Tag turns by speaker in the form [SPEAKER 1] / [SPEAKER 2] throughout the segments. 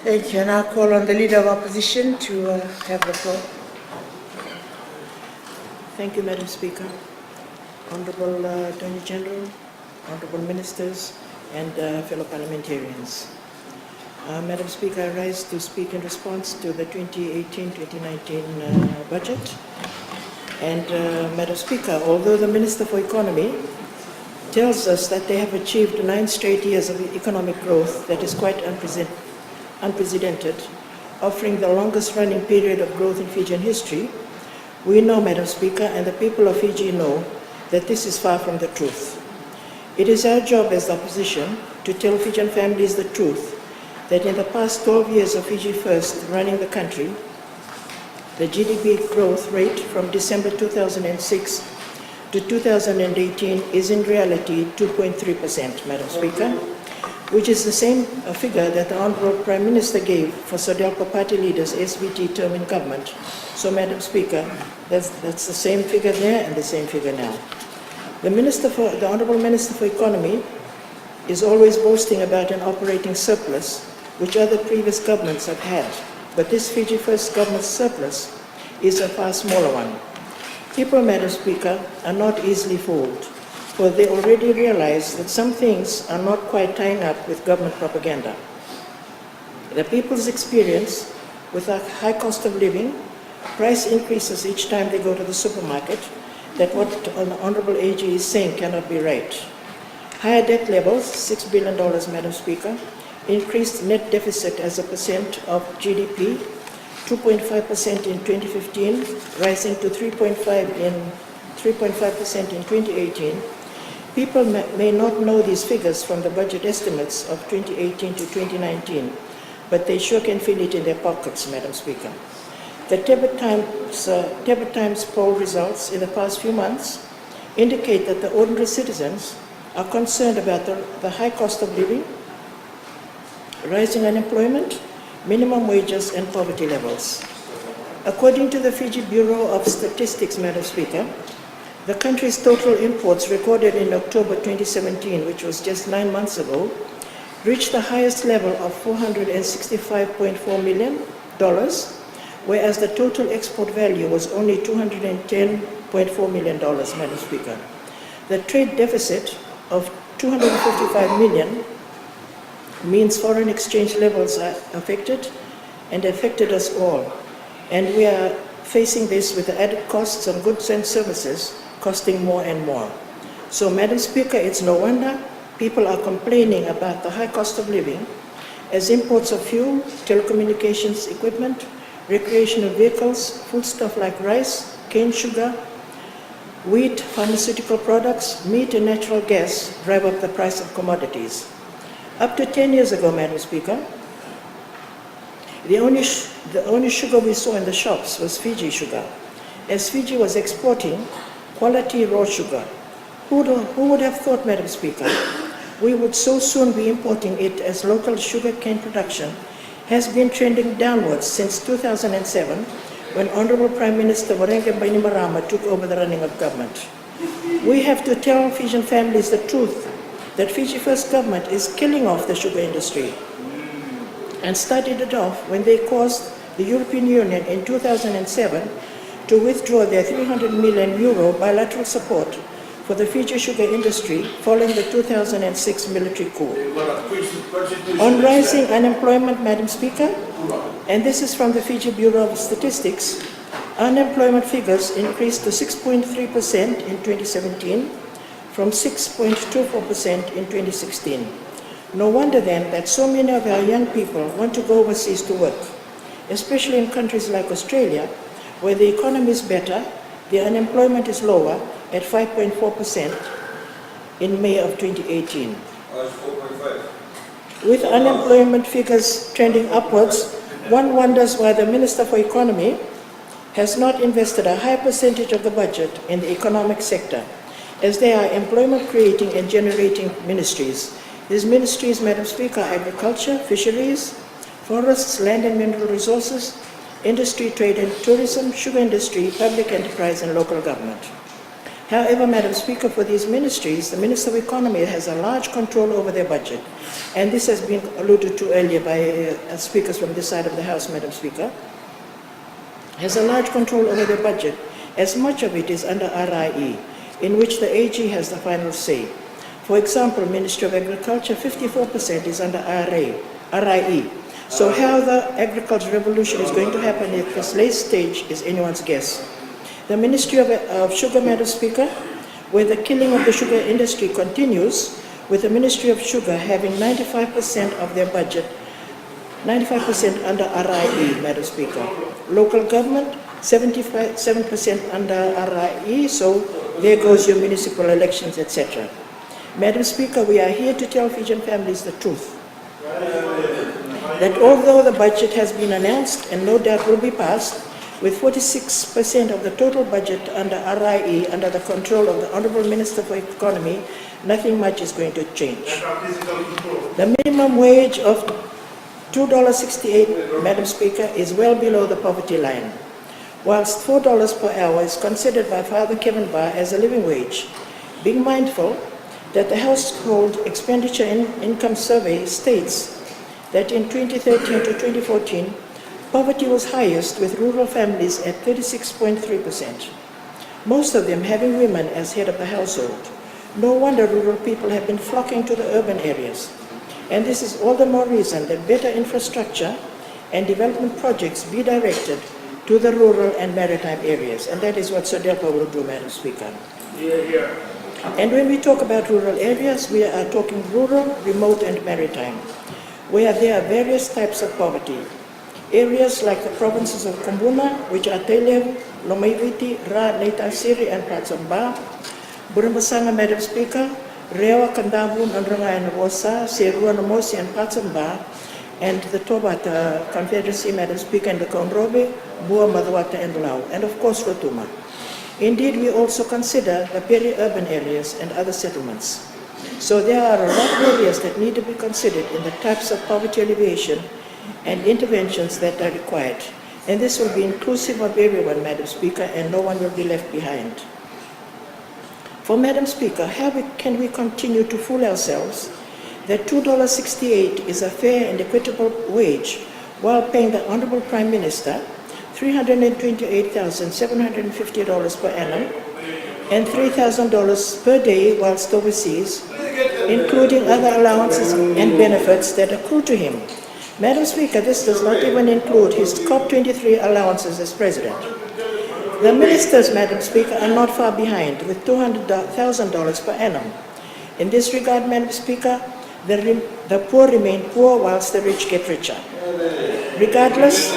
[SPEAKER 1] Thank you. And I'll call on the Leader of Opposition to have the floor.
[SPEAKER 2] Thank you, Madam Speaker. Honorable Attorney General, Honorable Ministers, and fellow parliamentarians. Madam Speaker, I rise to speak in response to the 2018-2019 budget. And Madam Speaker, although the Minister for Economy tells us that they have achieved 9 straight years of economic growth that is quite unprecedented, offering the longest running period of growth in Fijian history, we know, Madam Speaker, and the people of Fiji know that this is far from the truth. It is our job as the opposition to tell Fijian families the truth that in the past 12 years of Fiji First running the country, the GDP growth rate from December 2006 to 2018 is in reality 2.3%, Madam Speaker, which is the same figure that the Honorable Prime Minister gave for Sodelpa Party leader's SVT term in government. So, Madam Speaker, that's the same figure there and the same figure now. The Honorable Minister for Economy is always boasting about an operating surplus, which other previous governments have had. But this Fiji First government's surplus is a far smaller one. People, Madam Speaker, are not easily fooled, for they already realize that some things are not quite tying up with government propaganda. The people's experience with a high cost of living, price increases each time they go to the supermarket, that what the Honorable AG is saying cannot be right. Higher debt levels, $6 billion, Madam Speaker, increased net deficit as a percent of GDP, 2.5% in 2015, rising to 3.5% in 2018. People may not know these figures from the budget estimates of 2018 to 2019, but they sure can feel it in their pockets, Madam Speaker. The Tebet Times poll results in the past few months indicate that the ordinary citizens are concerned about the high cost of living, rising unemployment, minimum wages, and poverty levels. According to the Fiji Bureau of Statistics, Madam Speaker, the country's total imports recorded in October 2017, which was just 9 months ago, reached the highest level of $465.4 million, whereas the total export value was only $210.4 million, Madam Speaker. The trade deficit of $255 million means foreign exchange levels are affected and affected us all. And we are facing this with the added costs of goods and services costing more and more. So, Madam Speaker, it's no wonder people are complaining about the high cost of living as imports of fuel, telecommunications equipment, recreational vehicles, foodstuff like rice, cane sugar, wheat, pharmaceutical products, meat and natural gas drive up the price of commodities. Up to 10 years ago, Madam Speaker, the only sugar we saw in the shops was Fiji sugar, as Fiji was exporting quality raw sugar. Who would have thought, Madam Speaker, we would so soon be importing it, as local sugar cane production has been trending downwards since 2007, when Honorable Prime Minister Warenge Bainimarama took over the running of government. We have to tell Fijian families the truth that Fiji First government is killing off the sugar industry, and started it off when they caused the European Union in 2007 to withdraw their €300 million bilateral support for the Fiji sugar industry following the 2006 military coup. On rising unemployment, Madam Speaker, and this is from the Fiji Bureau of Statistics, unemployment figures increased to 6.3% in 2017, from 6.24% in 2016. No wonder then that so many of our young people want to go overseas to work, especially in countries like Australia, where the economy is better, the unemployment is lower at 5.4% in May of 2018. With unemployment figures trending upwards, one wonders why the Minister for Economy has not invested a high percentage of the budget in the economic sector, as they are employment creating and generating ministries. These ministries, Madam Speaker, are agriculture, fisheries, forests, land and mineral resources, industry, trade and tourism, sugar industry, public enterprise and local government. However, Madam Speaker, for these ministries, the Minister of Economy has a large control over their budget. And this has been alluded to earlier by speakers from this side of the House, Madam Speaker. Has a large control over their budget, as much of it is under RIE, in which the AG has the final say. For example, Ministry of Agriculture, 54% is under RIE. So how the agricultural revolution is going to happen at this late stage is anyone's guess. The Ministry of Sugar, Madam Speaker, where the killing of the sugar industry continues, with the Ministry of Sugar having 95% of their budget, 95% under RIE, Madam Speaker. Local government, 77% under RIE, so there goes your municipal elections, etc. Madam Speaker, we are here to tell Fijian families the truth. That although the budget has been announced and no doubt will be passed, with 46% of the total budget under RIE, under the control of the Honourable Minister for Economy, nothing much is going to change. The minimum wage of $2.68, Madam Speaker, is well below the poverty line, whilst $4 per hour is considered by Father Kevin Barr as a living wage. Being mindful that the Household Expenditure Income Survey states that in 2013 to 2014, poverty was highest with rural families at 36.3%, most of them having women as head of the household. No wonder rural people have been flocking to the urban areas. And this is all the more reason that better infrastructure and development projects be directed to the rural and maritime areas. And that is what SODELPA will do, Madam Speaker. And when we talk about rural areas, we are talking rural, remote and maritime, where there are various types of poverty. Areas like the provinces of Kumbuna, which are Telev, Lomaiviti, Ra, Neitasiri, and parts of Ba, Burambasanga, Madam Speaker, Rewa, Kandabun, Andranga, and Rosa, Serua, Namosi, and parts of Ba, and the Tobata Confederacy, Madam Speaker, and the Konrobe, Bua, Madawata, and Lau, and of course Rotuma. Indeed, we also consider the peri-urban areas and other settlements. So there are a lot of areas that need to be considered in the types of poverty alleviation and interventions that are required. And this will be inclusive of everyone, Madam Speaker, and no one will be left behind. For Madam Speaker, how can we continue to fool ourselves that $2.68 is a fair and equitable wage while paying the Honourable Prime Minister $328,750 per annum and $3,000 per day whilst overseas, including other allowances and benefits that accrue to him. Madam Speaker, this does not even include his COP23 allowances as President. The ministers, Madam Speaker, are not far behind with $200,000 per annum. In this regard, Madam Speaker, the poor remain poor whilst the rich get richer. Regardless,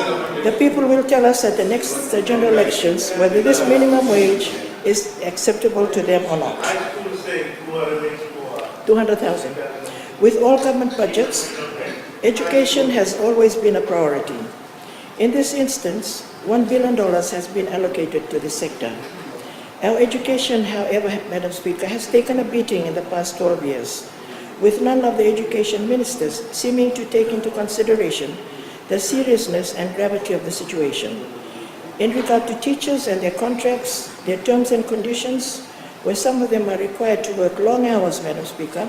[SPEAKER 2] the people will tell us at the next general elections whether this minimum wage is acceptable to them or not. 200,000. With all government budgets, education has always been a priority. In this instance, $1 billion has been allocated to this sector. Our education, however, Madam Speaker, has taken a beating in the past 12 years, with none of the education ministers seeming to take into consideration the seriousness and gravity of the situation. In regard to teachers and their contracts, their terms and conditions, where some of them are required to work long hours, Madam Speaker,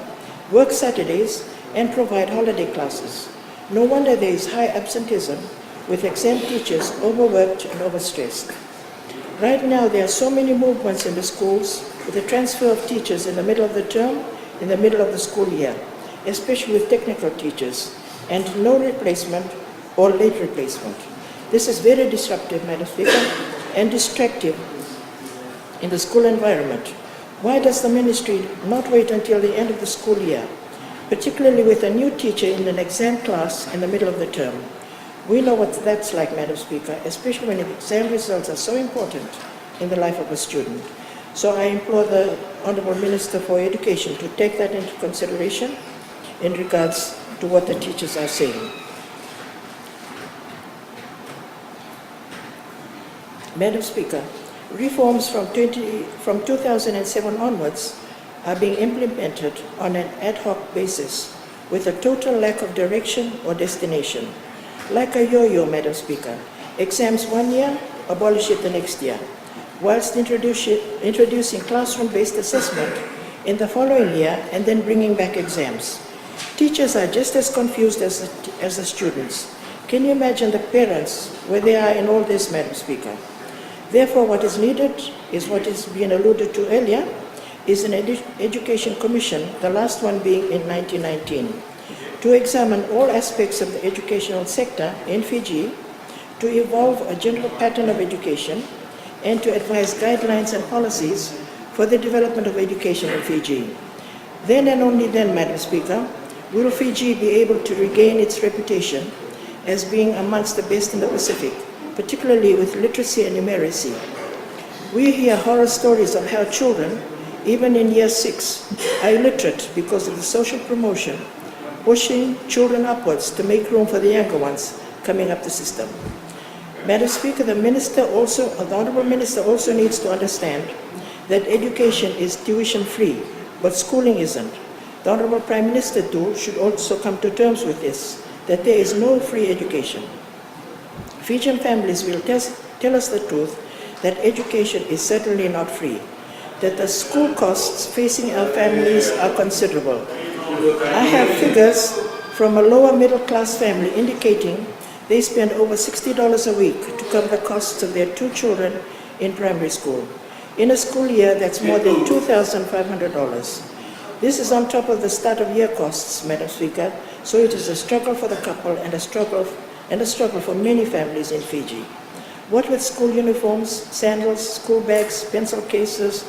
[SPEAKER 2] work Saturdays, and provide holiday classes. No wonder there is high absenteeism, with exempt teachers overworked and overstressed. Right now, there are so many movements in the schools with the transfer of teachers in the middle of the term, in the middle of the school year, especially with technical teachers, and no replacement or late replacement. This is very disruptive, Madam Speaker, and distracting in the school environment. Why does the ministry not wait until the end of the school year, particularly with a new teacher in an exam class in the middle of the term? We know what that's like, Madam Speaker, especially when exam results are so important in the life of a student. So I implore the Honourable Minister for Education to take that into consideration in regards to what the teachers are saying. Madam Speaker, reforms from 2007 onwards are being implemented on an ad hoc basis with a total lack of direction or destination. Like a yo-yo, Madam Speaker. Exams one year, abolish it the next year. whilst introducing classroom-based assessment in the following year and then bringing back exams. Teachers are just as confused as the students. Can you imagine the parents where they are in all this, Madam Speaker? Therefore, what is needed is what is being alluded to earlier, is an education commission, the last one being in 1919, to examine all aspects of the educational sector in Fiji, to evolve a general pattern of education, and to advise guidelines and policies for the development of education in Fiji. Then and only then, Madam Speaker, will Fiji be able to regain its reputation as being amongst the best in the Pacific, particularly with literacy and numeracy. We hear horror stories of how children, even in year 6, are illiterate because of the social promotion, pushing children upwards to make room for the younger ones coming up the system. Madam Speaker, the Honourable Minister also needs to understand that education is tuition-free, but schooling isn't. The Honourable Prime Minister too should also come to terms with this, that there is no free education. Fijian families will tell us the truth that education is certainly not free, that the school costs facing our families are considerable. I have figures from a lower middle class family indicating they spend over $60 a week to cover the costs of their 2 children in primary school. In a school year, that's more than $2,500. This is on top of the start of year costs, Madam Speaker, so it is a struggle for the couple and a struggle for many families in Fiji. What with school uniforms, sandals, school bags, pencil cases,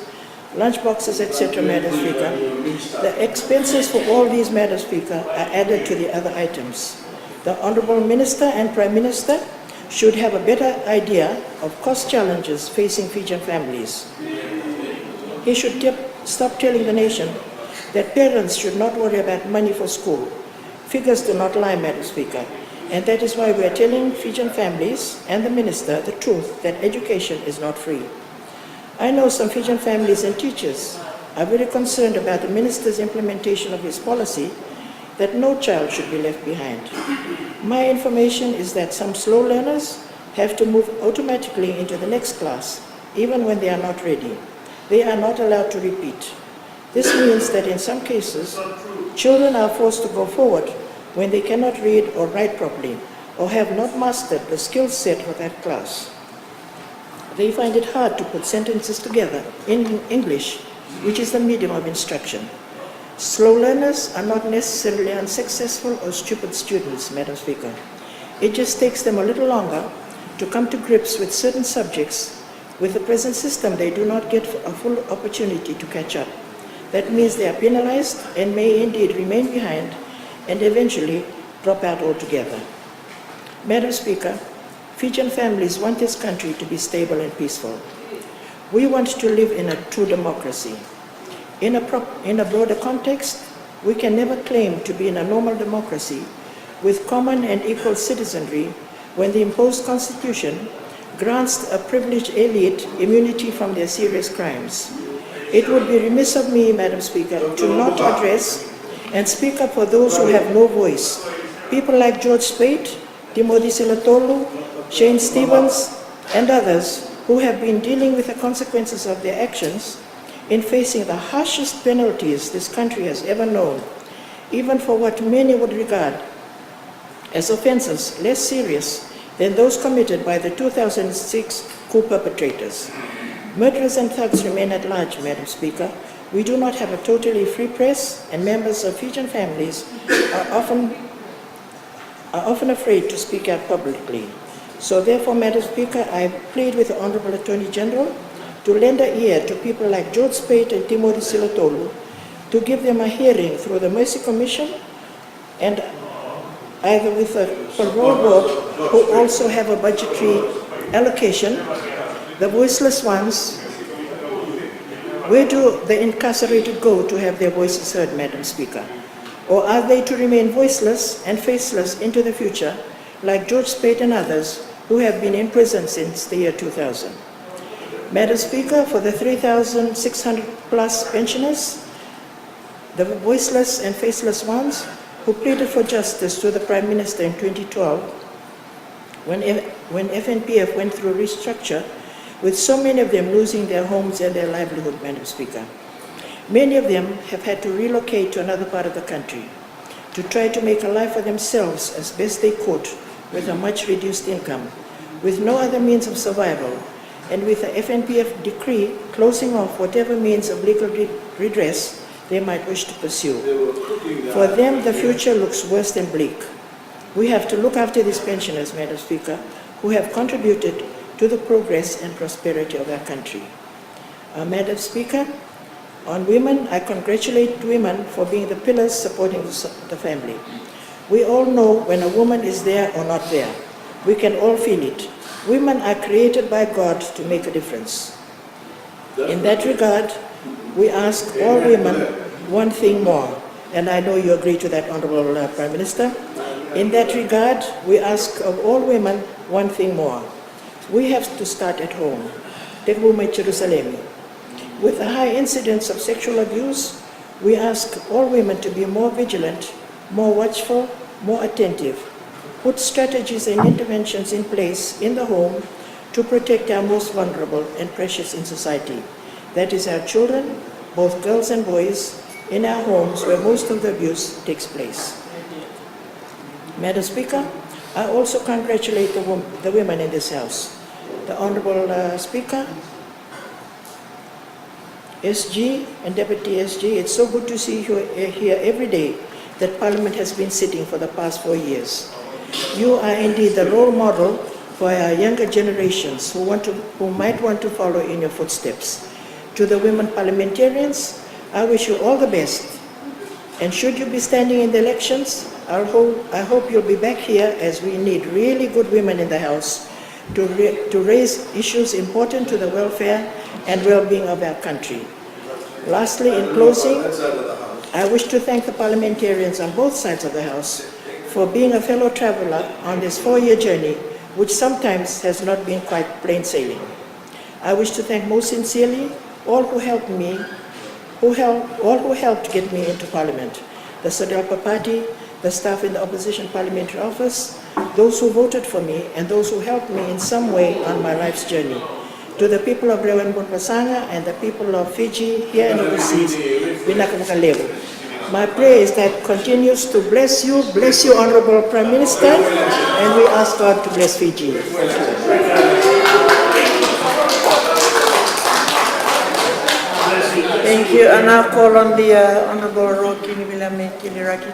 [SPEAKER 2] lunch boxes, etc., Madam Speaker, the expenses for all these, Madam Speaker, are added to the other items. The Honourable Minister and Prime Minister should have a better idea of cost challenges facing Fijian families. He should stop telling the nation that parents should not worry about money for school. Figures do not lie, Madam Speaker, and that is why we are telling Fijian families and the Minister the truth that education is not free. I know some Fijian families and teachers are very concerned about the Minister's implementation of his policy that no child should be left behind. My information is that some slow learners have to move automatically into the next class, even when they are not ready. They are not allowed to repeat. This means that in some cases, children are forced to go forward when they cannot read or write properly, or have not mastered the skill set for that class. They find it hard to put sentences together in English, which is the medium of instruction. Slow learners are not necessarily unsuccessful or stupid students, Madam Speaker. It just takes them a little longer to come to grips with certain subjects. With the present system, they do not get a full opportunity to catch up. That means they are penalized and may indeed remain behind and eventually drop out altogether. Madam Speaker, Fijian families want this country to be stable and peaceful. We want to live in a true democracy. In a broader context, we can never claim to be in a normal democracy with common and equal citizenry when the imposed constitution grants a privileged elite immunity from their serious crimes. It would be remiss of me, Madam Speaker, to not address and speak up for those who have no voice. People like George Speight, Timothy Silatolu, Shane Stevens, and others who have been dealing with the consequences of their actions in facing the harshest penalties this country has ever known, even for what many would regard as offenses less serious than those committed by the 2006 coup perpetrators. Murderers and thugs remain at large, Madam Speaker. We do not have a totally free press, and members of Fijian families are often afraid to speak out publicly. So therefore, Madam Speaker, I plead with the Honourable Attorney General to lend an ear to people like George Speight and Timothy Silatolu, to give them a hearing through the Mercy Commission, and either with the parole board, who also have a budgetary allocation, the voiceless ones. Where do the incarcerated go to have their voices heard, Madam Speaker? Or are they to remain voiceless and faceless into the future, like George Speight and others who have been in prison since the year 2000? Madam Speaker, for the 3,600 plus pensioners, the voiceless and faceless ones who pleaded for justice to the Prime Minister in 2012, when FNPF went through restructure, with so many of them losing their homes and their livelihood, Madam Speaker. Many of them have had to relocate to another part of the country to try to make a life for themselves as best they could with a much reduced income, with no other means of survival, and with the FNPF decree closing off whatever means of legal redress they might wish to pursue. For them, the future looks worse than bleak. We have to look after these pensioners, Madam Speaker, who have contributed to the progress and prosperity of our country. Madam Speaker, on women, I congratulate women for being the pillars supporting the family. We all know when a woman is there or not there. We can all feel it. Women are created by God to make a difference. In that regard, we ask all women one thing more, and I know you agree to that, Honorable Prime Minister. In that regard, we ask of all women one thing more. We have to start at home. Teimumu Kepa. With a high incidence of sexual abuse, we ask all women to be more vigilant, more watchful, more attentive. Put strategies and interventions in place in the home to protect our most vulnerable and precious in society. That is our children, both girls and boys, in our homes where most of the abuse takes place. Madam Speaker, I also congratulate the women in this House. The Honorable Speaker, SG and Deputy SG, it's so good to see you here every day that Parliament has been sitting for the past 4 years. You are indeed the role model for our younger generations who might want to follow in your footsteps. To the women parliamentarians, I wish you all the best. And should you be standing in the elections, I hope you'll be back here, as we need really good women in the House to raise issues important to the welfare and well-being of our country. Lastly, in closing, I wish to thank the parliamentarians on both sides of the House for being a fellow traveler on this 4-year journey, which sometimes has not been quite plain sailing. I wish to thank most sincerely all who helped get me into Parliament, the Sadelpa Party, the staff in the Opposition Parliamentary Office, those who voted for me, and those who helped me in some way on my life's journey. To the people of Rewan Bunpasanga and the people of Fiji, here and overseas, my prayer is that continues to bless you, Honorable Prime Minister, and we ask God to bless Fiji.
[SPEAKER 1] Thank you. And now call on the Honorable Roki Nivilame Kiliraki.